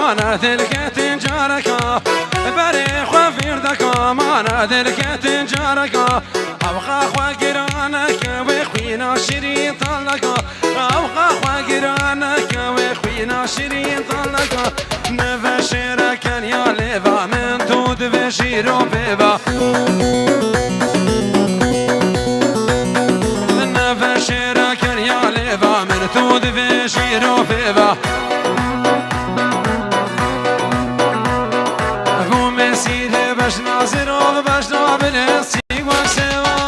مانا دلك تنجارك بري خوفير دكا مانا دلك تنجارك أبقى خوا قرانك وخوينا شرين طلق أبقى خوا قرانك وخوينا شرين طلق نفشرك يا ليفا من دود وشيرو بيبا نفشرك يا ليفا من دود وشيرو بيبا باش ناظر و باش نابلسی و سوا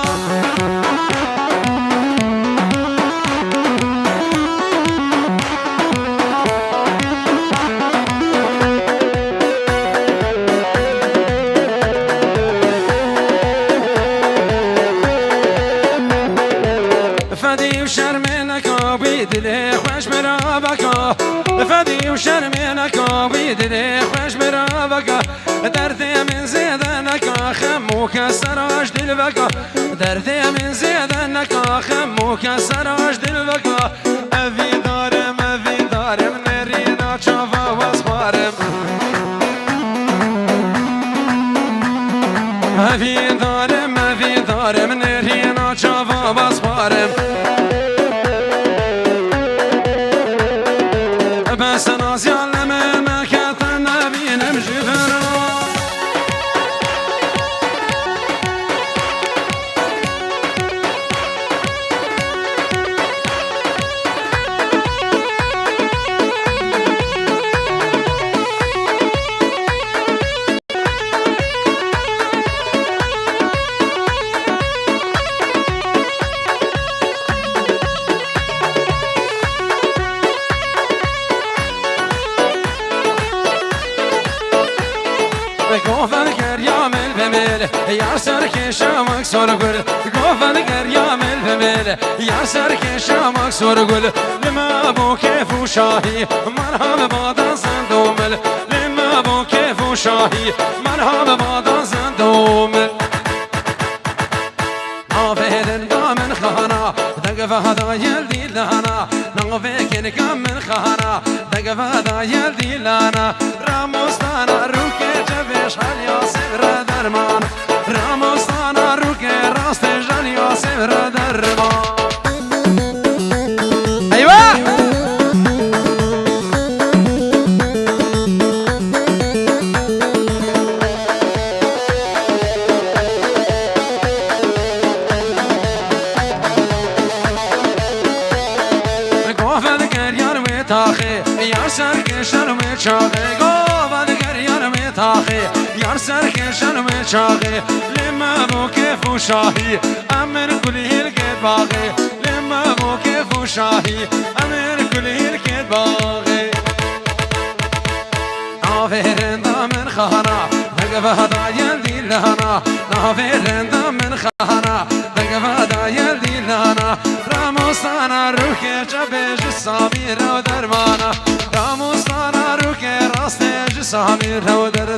فدی و شرمینک بیدلی خوش مرابک فدی و شرمینک بیدلی خوش مرابک درد من زیدنک خموک سراج دلوک درد من زیدنک خموک سراج دلوک اوی دارم نرینا چاوا واسپارم اوی دارم نرینا چاوا واسپارم بس نازیان ممکت نبینم جفرم گفتن گریامل بمیل یار سر کشامک سرگل گفتن گریامل بمیل یار سر کشامک سرگل لما بو کیف و شاهی مرحبا بادن زندومل لما بو کیف و شاهی مرحبا بادن زندومل نافذن دامن خانا دقفه دا يلدي لنا نافذن كمن خانا دقفه دا يلدي لنا راموستانا روكي جبش هل ياسر درمان راموستانا روكي راست جل ياسر درمان ايوه یار سر که شرم چاقه گوبد گر یارم تاخه یار سر که شرم چاقه لما بو کیف و شاهی امر کلیل که باغه لما بو کیف و شاهی امر کلیل که باغه نافرن دامن خانا دقفه دا یلدی لنا نافرن دامن خانا دقفه دا یلدی لنا راموستانا روکه چبش سامیر و درمانا راموستانا روکه راستش سامیر و در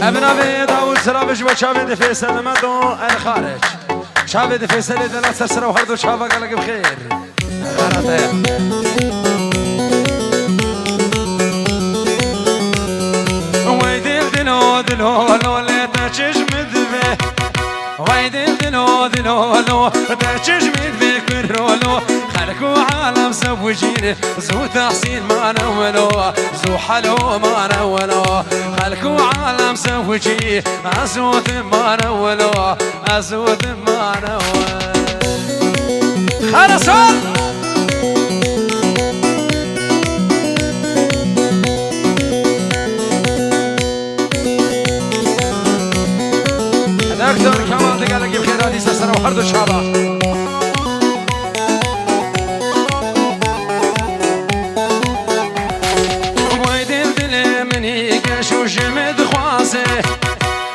ابن ابي داود سرابش بچاوي د فيصل مدو الخارج شعبي فيصل دنا سرسرة وهردو شعبا قالك بخير غرطة ويدل دلو دلو لو لا تشمد به ويدل دلو دلو لو تشمد به كرولو خلكو عالم زوجين زو تحسين ما نولو زو حلو ما نولو خلكو عالم زوجي أزود ما نولو أزود ما نولو خلصون دكتور كمال دقالك بخير هذه سرسرة وحردو شعبا جمد خوازه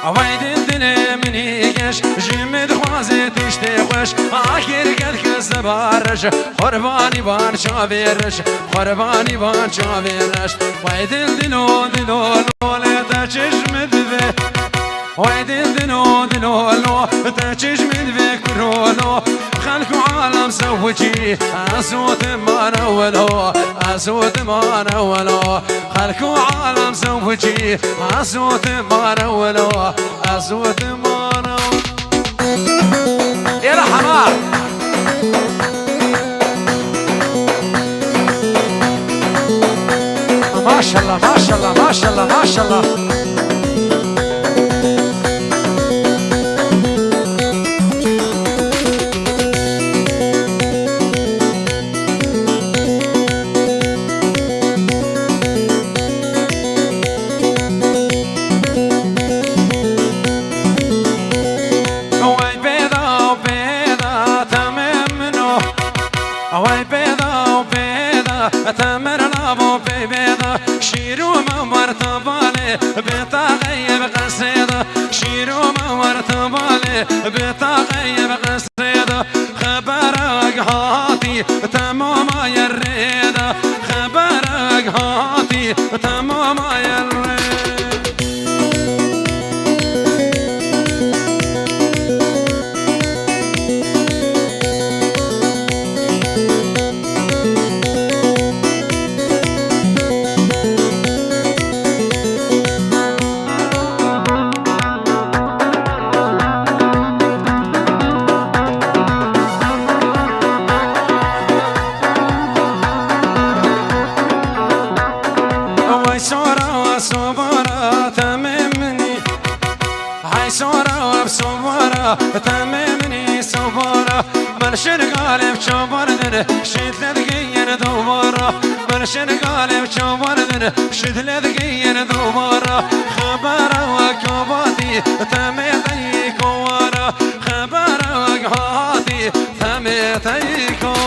ويدل دل مني قش جمد خوازه تشتي خوش آخر قد كز بارش قرباني بان شابيرش قرباني بان شابيرش ويدل دلو دلو لا تجمد به ويدل دلو دلو لا تجمد به كرولو خلكو عالم زوجي أزود ما نولو أزود ما نولو خلكو عالم زوجي أزود ما نولو أزود ما نولو يا حمار ما شاء الله ما شاء الله ما شاء الله ما شاء الله تمرنا بو بيبيضة شيرو ما مرتبالي بتغيب قصيدة شيرو ما مرتبالي بتغيب قصيدة خبرك هاتي تمام يريدة خبرك هاتي تمام يريدة تممني صبارة مرشن قالب شبردن شد لدقين دوبارة مرشن قالب شبردن شد لدقين دوبارة خبرة وكباتي تمتي كوارة خبرة وكباتي تمتي كوارة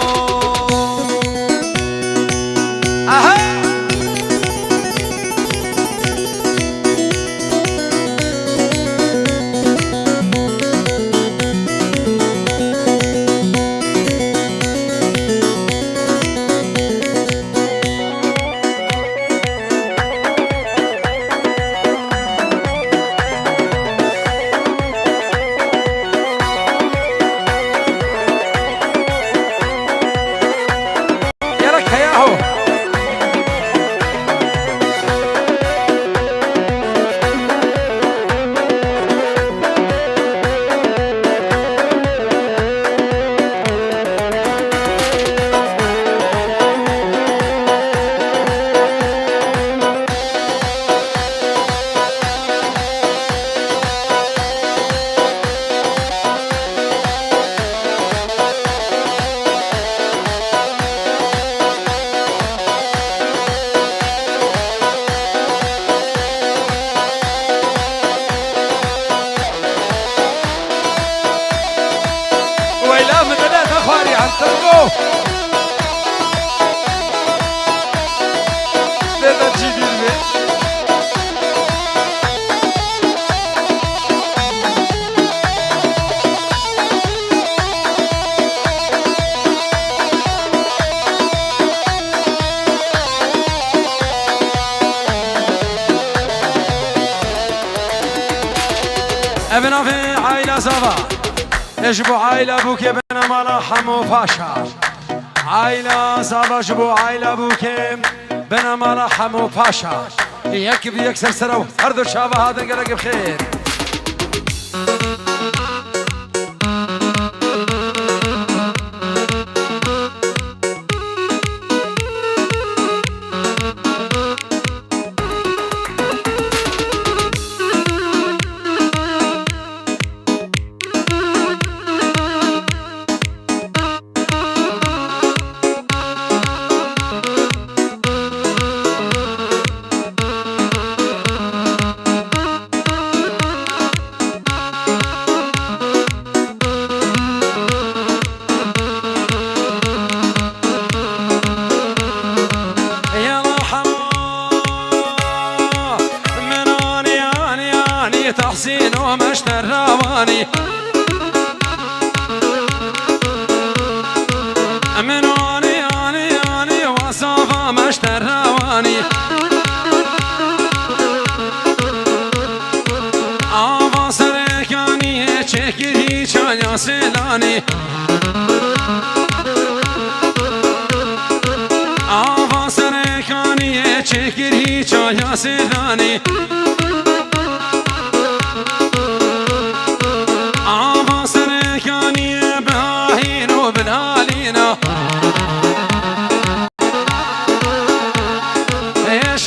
أهي ابن في عائلة صفا اجبو عائلة بوك بنا مالا حمو باشا عائلة صابا جبو عائلة بوك بنا مالا حمو باشا يك بيك سرسرو هردو شابه هذا قلق بخير تحسين ومشتر رواني من واني وصافة مشتر رواني آفا سركاني چكري چايا سلاني آفا سركاني چكري چايا سلاني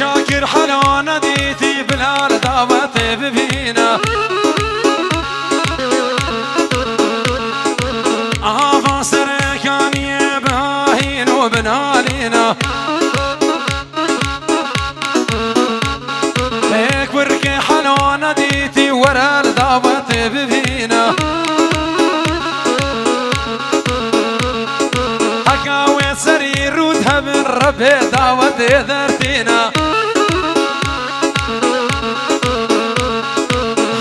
شاكر حلو نديتي بالهال دعوتي بفينا آفا سركاني بهاهين وبنالينا هيك بركي حلو نديتي ورا دعوتي بفينا حكاوي سرير وذهب الربي دعوتي ذرتينا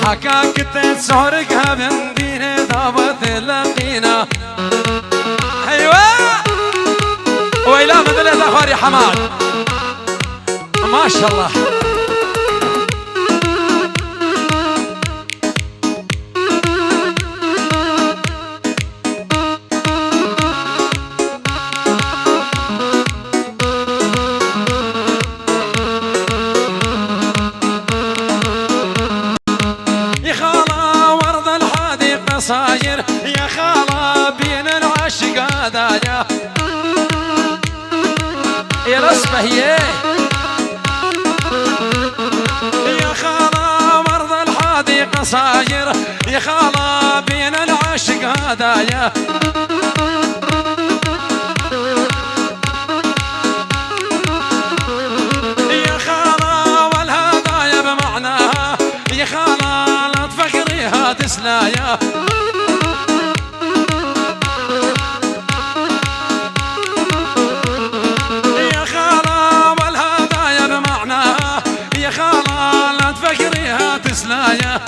حكاك تسهرقها من دين دعوت لقينا ايوه وإلى مدلة أخواري حماد ما شاء الله صاير يا خالة بين العشق دايا يا رسمة هي يا خالة مرض الحديقة صاير يا خالة بين العشق دايا يا خالة والهدايا بمعناها يا خالة لا تفكريها تسلايا تسلايا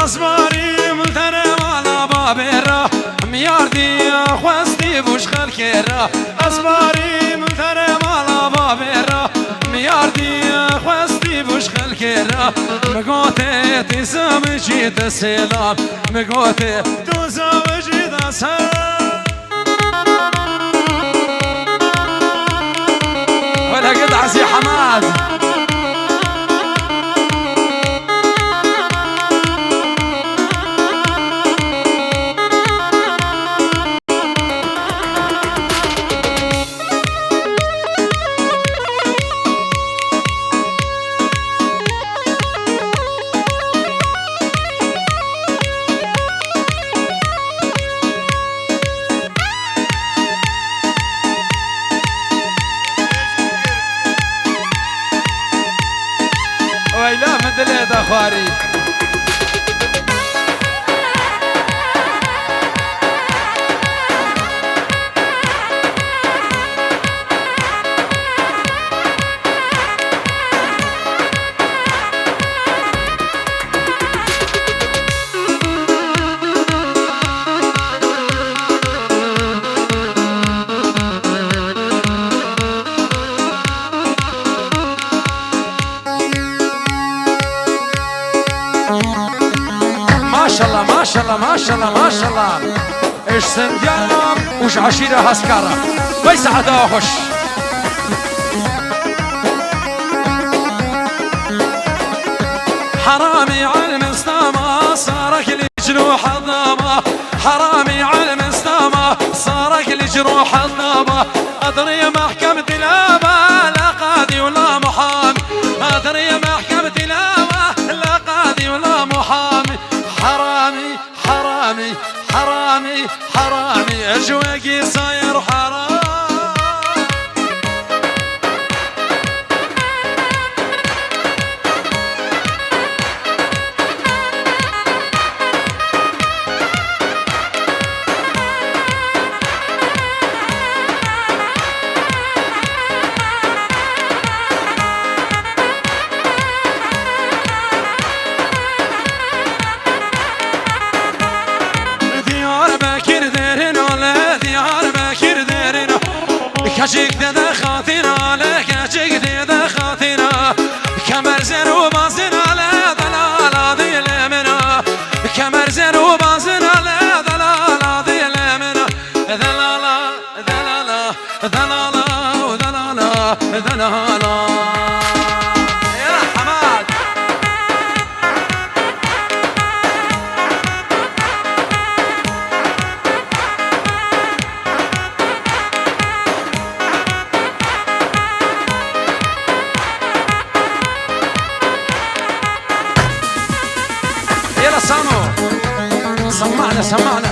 أصباري ملترم على بابيرا مياردي خوستي بوش خلكيرا أصباري ملترم على بابيرا مياردي خوستي بوش خلكيرا مقوتي تسامجي تسلام مقوتي تسامجي تسلام ولا قد عزي حماد شاء الله ما شاء الله ما شاء الله ما شاء الله. ايش سنديانم وش عشيرة هسكارة ويسعد اخش. حرامي على المستمع صارك لجروح الضبا، حرامي على المستمع صارك لجروح الضبا. أدري محكمة الأبا لا قاضي ولا محامي، أدري محكمة الأبا لا قاضي ولا محامي. حرامي حرامي حرامي حرامي أجواقي صاير حرام. كاجيك دادا خاطينا لا كاجيك دادا خاطينا. كمر زين وبازنا لا ضلالا ذي اليمنا، كمر زين وبازنا لا ضلالا ذي اليمنا. ذلالا ذلالا ذلالا وذلالا ذلالا. يا حماد سمعنا سمعنا.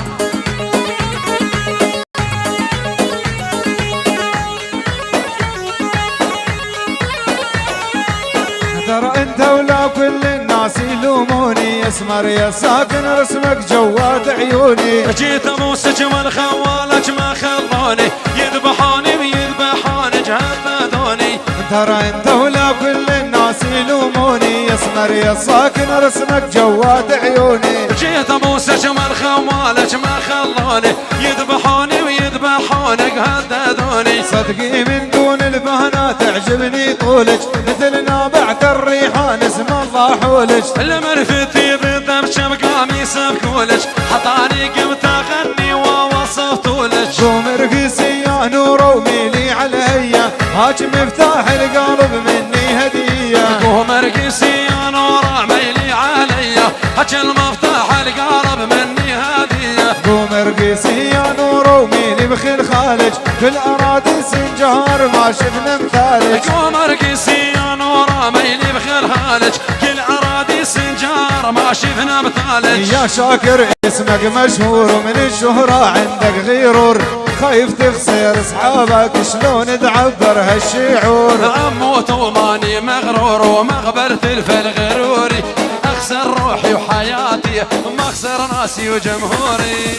ترى انت ولا كل الناس يلوموني، يا اسمر يا ساكن رسمك جوات عيوني. جيت اموس جمل خوالك ما خلوني، يذبحوني ويذبحوني جهدوني. ترى انت ولا كل الناس يلوموني، يا اسمر يا ساكن رسمك جوات عيوني. جيت اموس جمل خوالك ما خلوني، يذبحوني ويذبحوني هددوني. صدقي من دون البهنا تعجبني طولك، مثل نابعة الريحان اسم الله حولك. المرفتي بالدبش بقاميس بكولك، حطاني قمت اغني ووصفتولك. قوم ارقصي يا نور وميلي عليا، هاك مفتاح القلب مني هدية. قوم ارقصي يا نور ميلي عليا، هاك المفتاح القلب مني هدية. قوم ارقصي يا نور وميلي بخيل خالج، في الأراضي سنجار ما شفنا مثالج. قوم ارقصي يا نور ميلي بخيل خالج، كل أراضي سنجار ما شفنا مثالج. يا شاكر اسمك مشهور ومن الشهرة عندك غيرور، خايف تخسر اصحابك شلون تعبر هالشعور. اموت وماني مغرور ومغبرت الفل غروري، اخسر روحي وحياتي ما اخسر ناسي وجمهوري.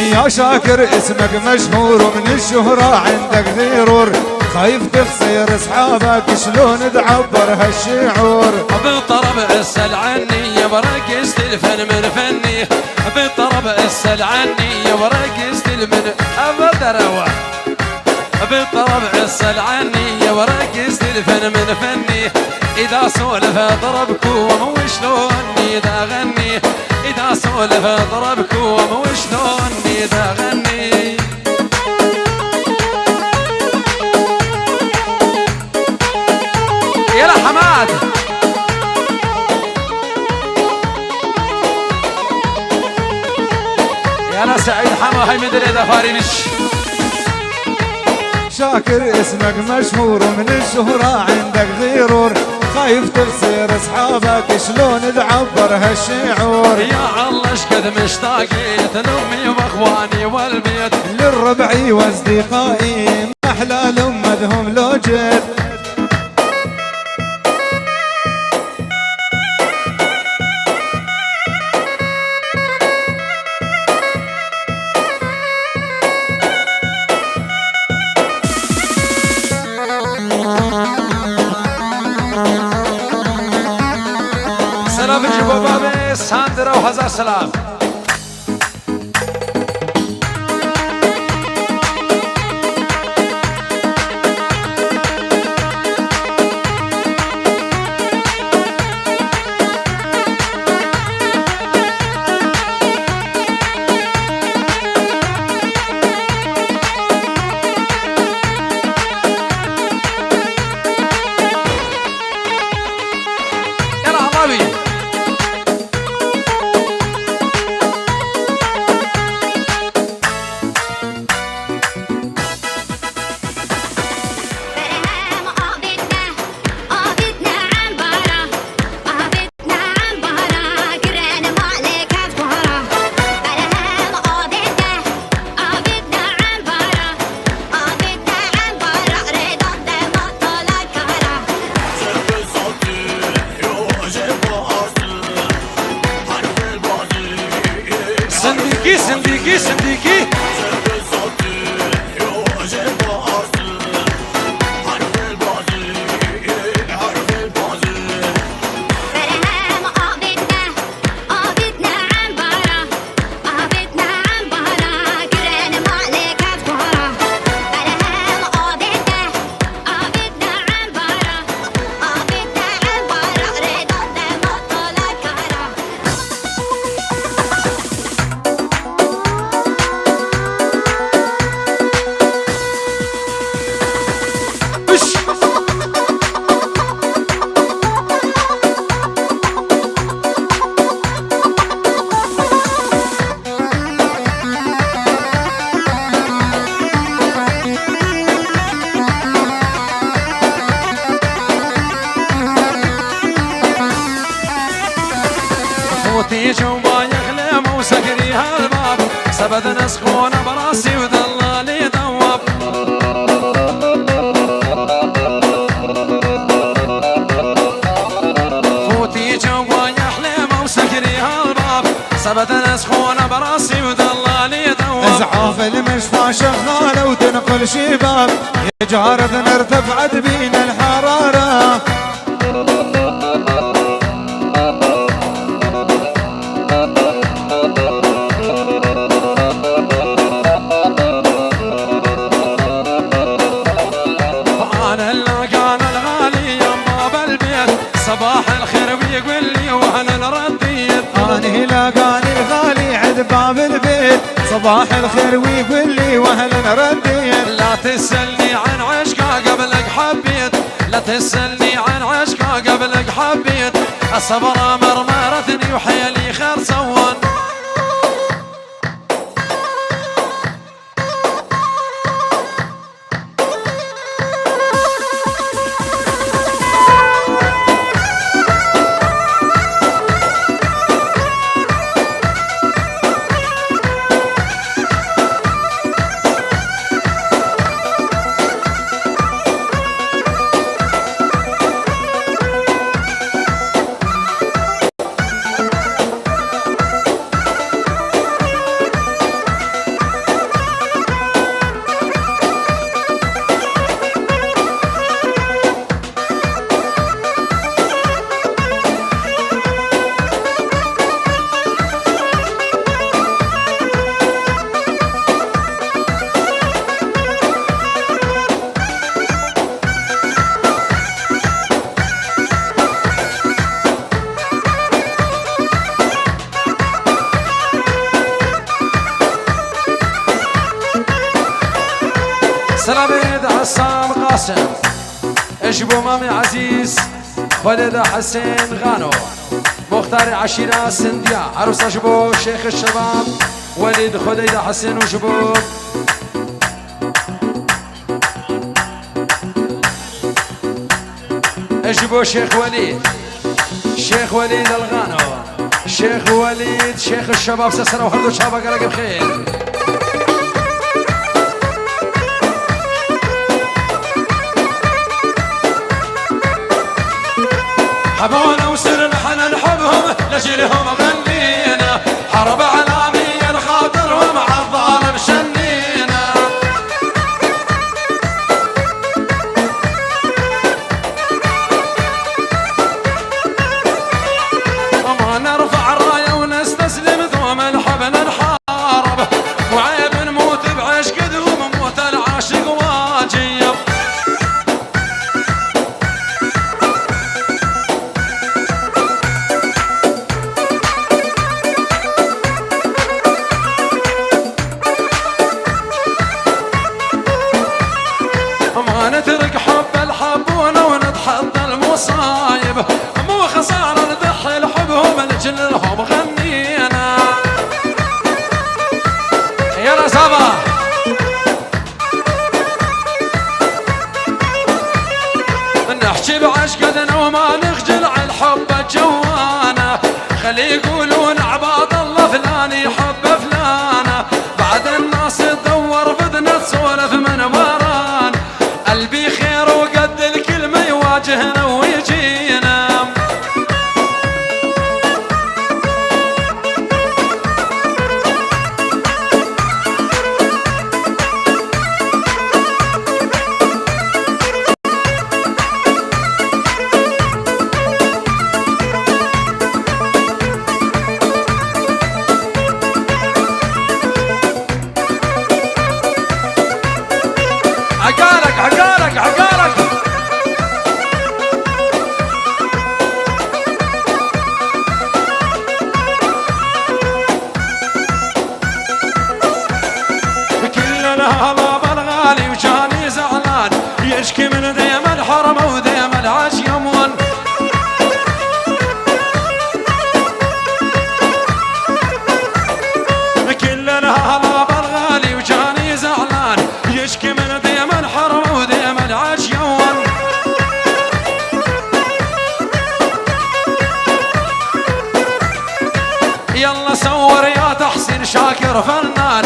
يا شاكر اسمك مشهور ومن الشهرة عندك غيرور، خايف تخسر اصحابك شلون تعبر هالشعور. بالطرب اسأل عني برقصت الفن من فني، بالطرب اسأل عني برقصت المن ابدا روح. بالطرب اسأل عني ورقصت الفن من فني، اذا سولف اضرب كوم وشلون اذا غني، اذا سولف اضرب كوم وشلون اذا غني. يلا حماد يلا سعيد حما هاي مدري اذا فارنش. شاكر اسمك مشهور ومن الشهرة عندك غيرور، خايف تخسر اصحابك شلون تعبر هالشعور. يا الله اشقد مشتاقيت لامي واخواني والبيت، للربعي واصدقائي ما احلى لامتهم لو جيت. سلام جبو بابي ساندرا وهزار سلام. سبد نسخون براسي وذلالي ذوب فوتي جوا يا حليمة وسكري هالباب سبد نسخون براسي وذلالي ذوب ازعاف المشفى شغالة وتنقل شباب يا جارتنا ارتفعت بينا الحرارة صباح الخير ويقول لي وانا الرديد اني لاقاني الغالي عند باب البيت صباح الخير ويقول لي واهلا رديت لا تسألني عن عشقه قبلك حبيت لا تسألني عن عشقه قبلك حبيت الصبر مرمرتني وحيلي خير سوان سلاميد عصام قاسم اجبو مامي عزيز خالد حسين غانو مختار عشيرة سنديا عروس اجبو شيخ الشباب وليد خديد حسين وجبو اجبو شيخ وليد الغانو شيخ وليد شيخ الشباب سسرة وخردو شابك لك بخير حبونا وسر نحن نحبهم لجلهم غنينا حرب علامية الخاطر ومع الظالم شنينا وما نرفع الراية ونستسلم ثم نحب نحارب وعيب نموت بعشق ذوم موت العاشق واجيب نترك حب الحبونا ونتحدى المصايب مو خسارة نضحي لحبهم لجلهم غنينا يلا صباح نحكي بعشقنا وما نخجل عن حب جوانا خلي يقولون عباد الله فلان يحب فلانة بعد الناس تدور بدنا تسولف من وران قلبي خير وقد الكلمة يواجهنا ويجينا عقالك كلنا هضاب الغالي وجاني زعلان يشكي من ديم الحرم وديم العاش يمون كلنا هضاب الغالي وجاني زعلان يشكي من ديم الحرم وديم العاش يمون يلا صور يا تحسين شاكر فنان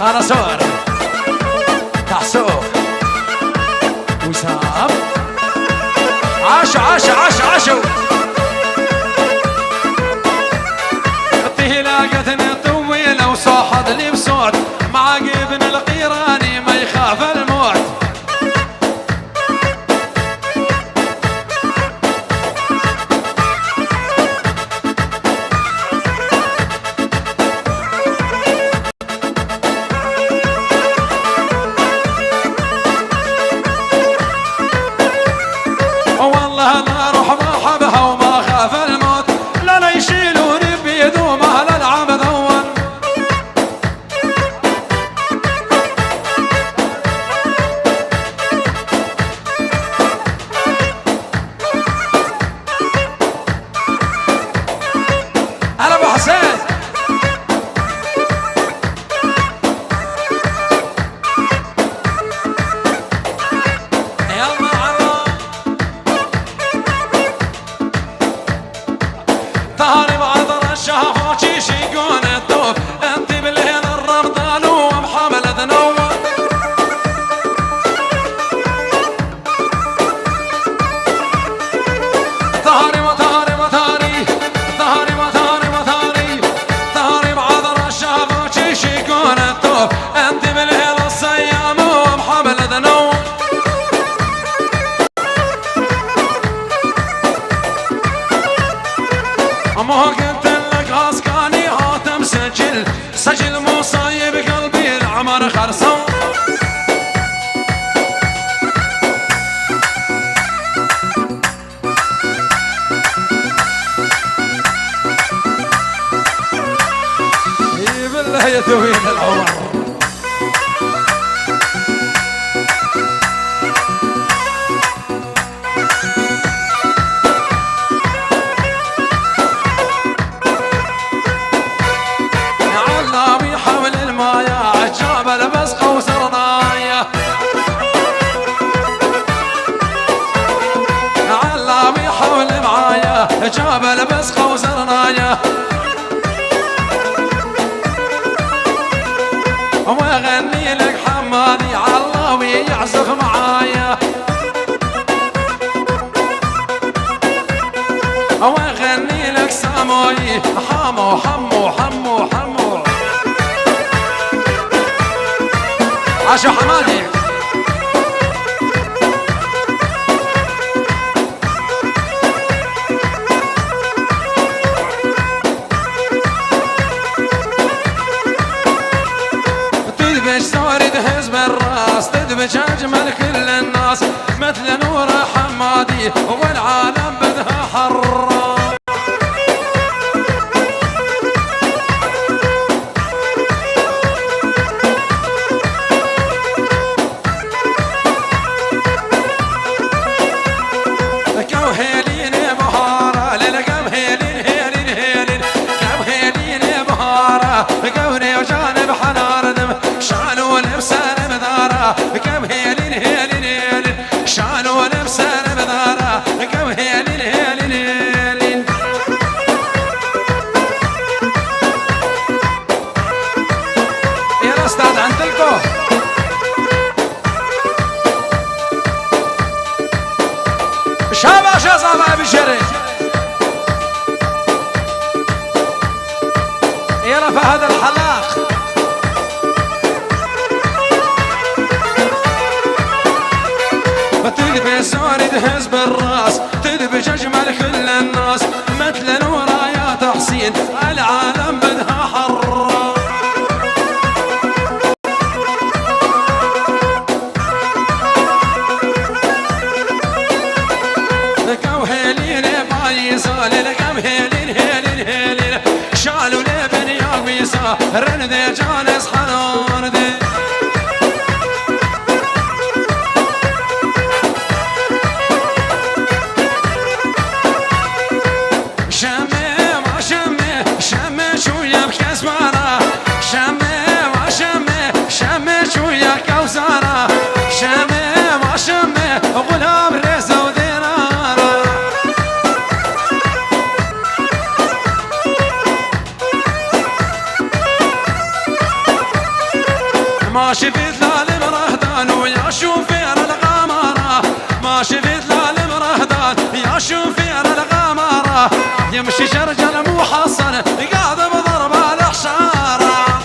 أنا صور تحسوق وسام عاشوا عاشوا عاشوا عاشوا لاقتني طويلة وصاحت لي بصوت مع ابن القيراني ما يخاف الموت والله انا اروح مرحبها وما خاف الموت لا لا يشيلوني بيدهم اهل العبد اول هلا ابو حسين ظهري بعذر الشهوات يشيقون الطوف انت بالليل الرمضان ومحمل ذنوب ظهري وظهري وظهري ظهري وظهري وظهري ظهري بعذر الشهوات يشيقون الطوف انت بالليل الصيام ومحمل ذنوب ما قلت لك غاسقاني هاتم سجل سجل مصايب قلبي العمر خرصان اي بالله يا توين العمر بس قوسرنايا علامي حول معايا جابل بس قوسرنايا واغني لك حمادي علاوي يعزف معايا واغني لك ساموي حمو حمو حمو حمو عاشوا حمادي تدبش صورة حزب الراس تدبش اجمل كل الناس مثل نور حمادي والعالم بدها حرة قوني وجانب حنار دم شانو لبسان مدارا كم هيلين هيلين هيلين شانو لبسان مدارا كم هيلين هيلين هيلين يا استاذ عندكم شاباش يا صاحبي بشري يلا فهد الحلاق بتدبي سوري تهز بالراس تدبش اجمل كل الناس مثل ورايات حسين العالم بدها حرة كم هيلين بايزال كم هيلين هيلين هيلين شالوا لبن يا ويسا رندي جالس حنان دي شمي ما شمي شمي شوية بكسبانة شمي ما شمي شمي شوية كوسانة شمي ما شمي غلام رزا ودينارة ما شفت لا المرهدان ويا شوفير الغمارة ما شفت لا المرهدان يا شوفير الغمارة يمشي شرجل محصن قاعد بضرب الحشارة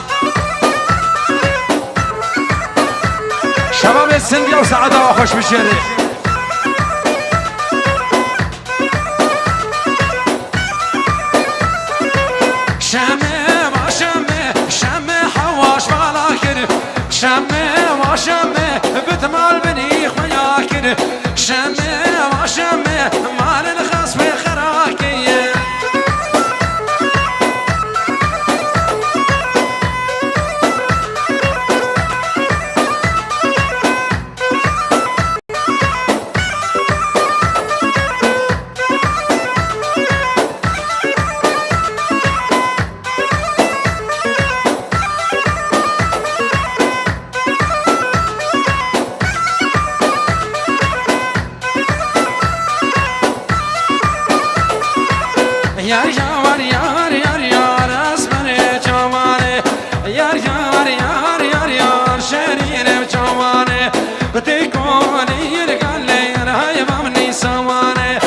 شباب السندية وسعادة وخش بالشريف شمي وشمي بتمال بني خياكر شمي وشمي مال الخصم خراكي yar yar yar yar yar asmane çamane yar yar yar yar yar şerine çamane tekoni yirgalle yar hayvani samane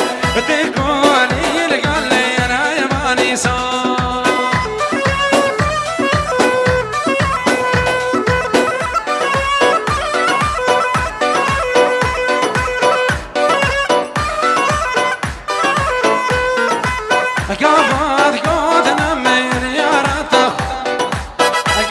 tekoni yirgalle yar hayvani samane قافد قودنا من يا رتخ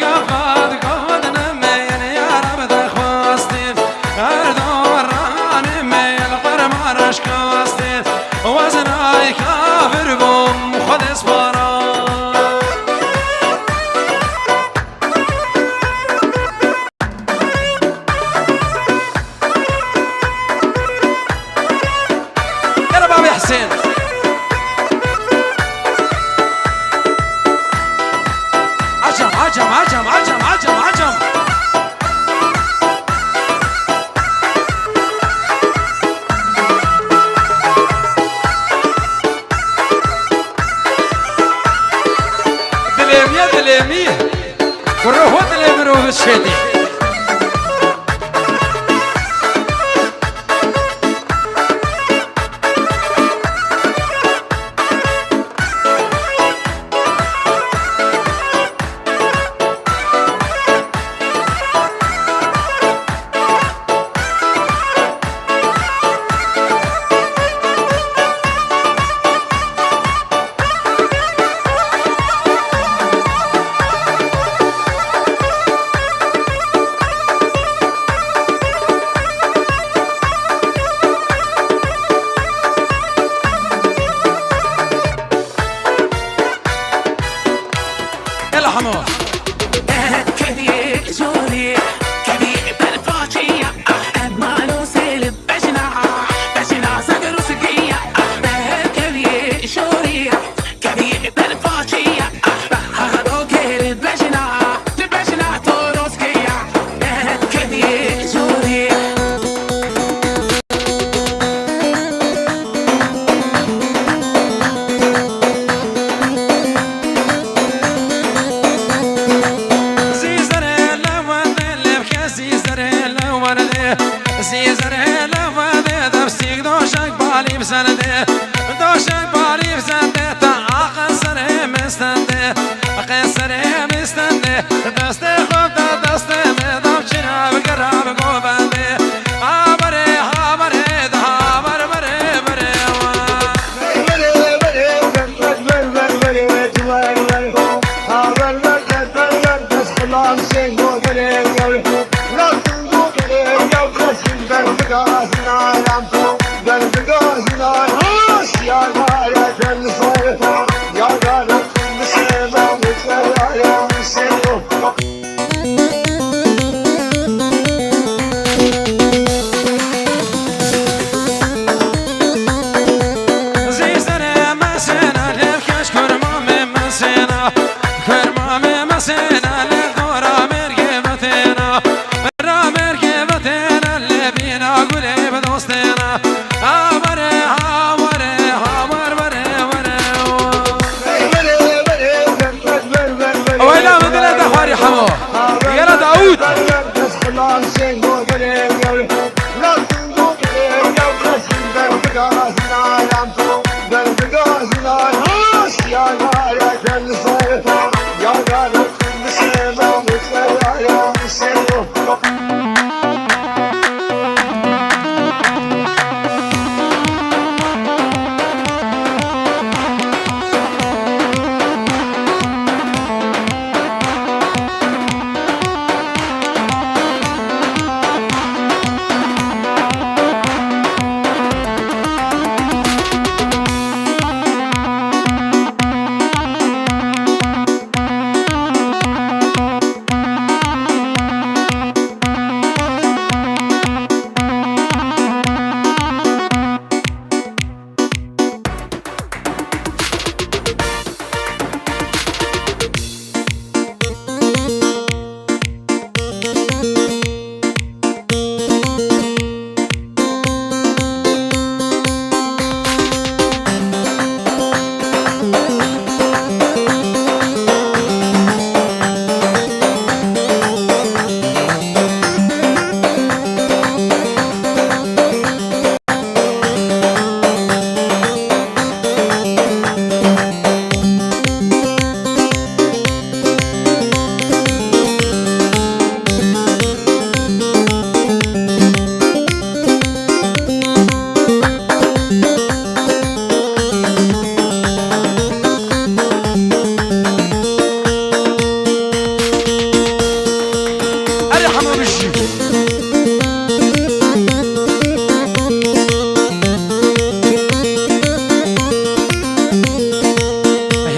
قافد قودنا من يا ربد خواستين اردور راني من القرمار اشكاستين وزناي كافر بوم خد اسبارا يا بابي حسين عجم عجم عجم عجم عجم دليم يا دليمي وروحوا دليم روح الشدي يلا حمود كذي جولي كذي بالفاجية مالو سيلب بجنا سقر وسقية كذي جولي كذي بالفاجية هادو كيل بجنا توروسكية كذي جولي زيزر لفظي دبسيك دوشك بالي بسنده دوشك بالي بسنده تعاقصر مستنده قصر مستنده دست خوب دست مدام چرا بقرب قوبنده عبره عبره ده عبر بره بره يا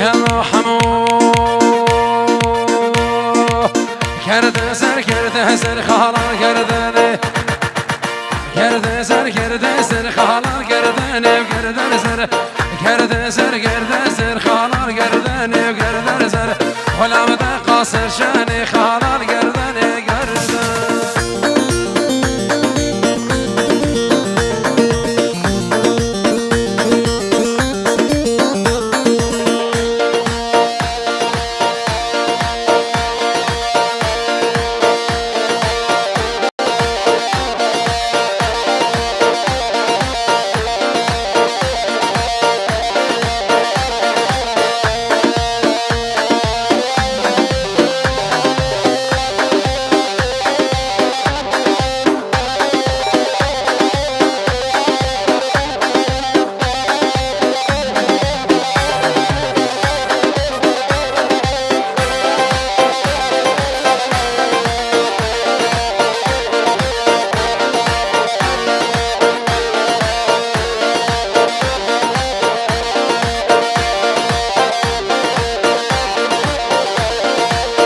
يا محمود کرده سر خالان کردنه کرده سر خالان کردنه کرده سر خالان کردنه کرده سر غلام ده قاصر شان خالان کردنه کرده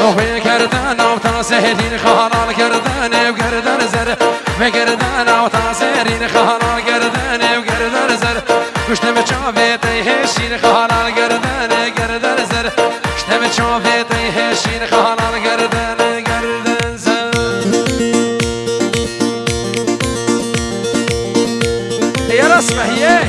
وفي كردان وتنسهلين خالان كردان وكردان زر في كردان وتنسهلين خالان كردان وكردان زر كشتم شافيتي هشين خالان كردان زر كشتم شافيتي هشين خالان كردان زر يا رسمه هي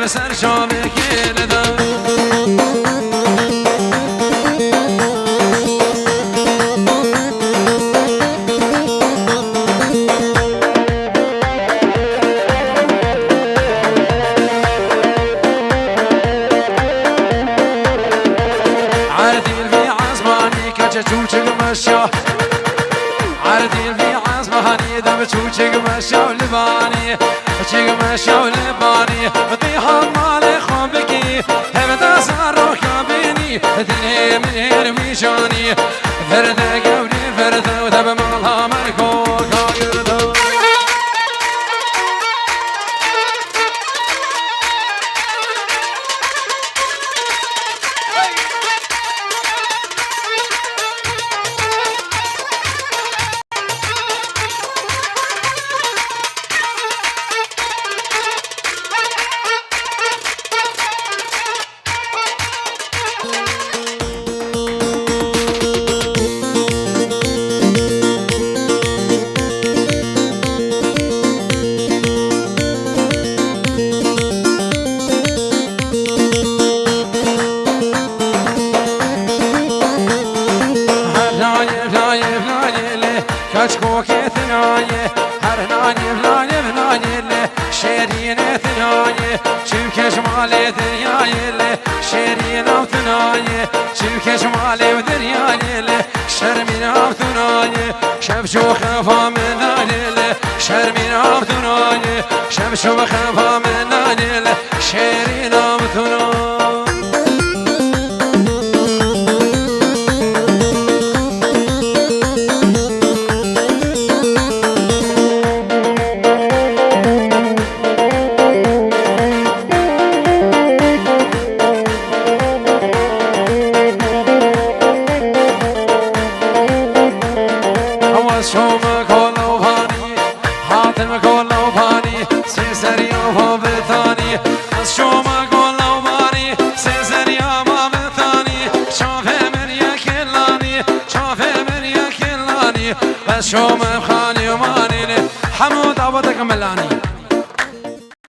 بسر شام کردم عرديل في عزماني كجوجك مشا عرديل في عزماني دم جوجك مشا ولباني جوجك مشا ولباني طيحان مالي خوبكي هم تسار ركابيني دنيا من هير ميشاني فرده قولي فرده وتب مالها مركو كايرده ثناية هرناني فلاني شيرين ثناية شوكش مالي ثناية شيرين ثناية شوكش مالي وثناية شرمين ثناية شبشو خفا من نايل شرمين ثناية شبشو خفا من نايل شيرين ثناية شوم خاني وماني حمود عوضك ملاني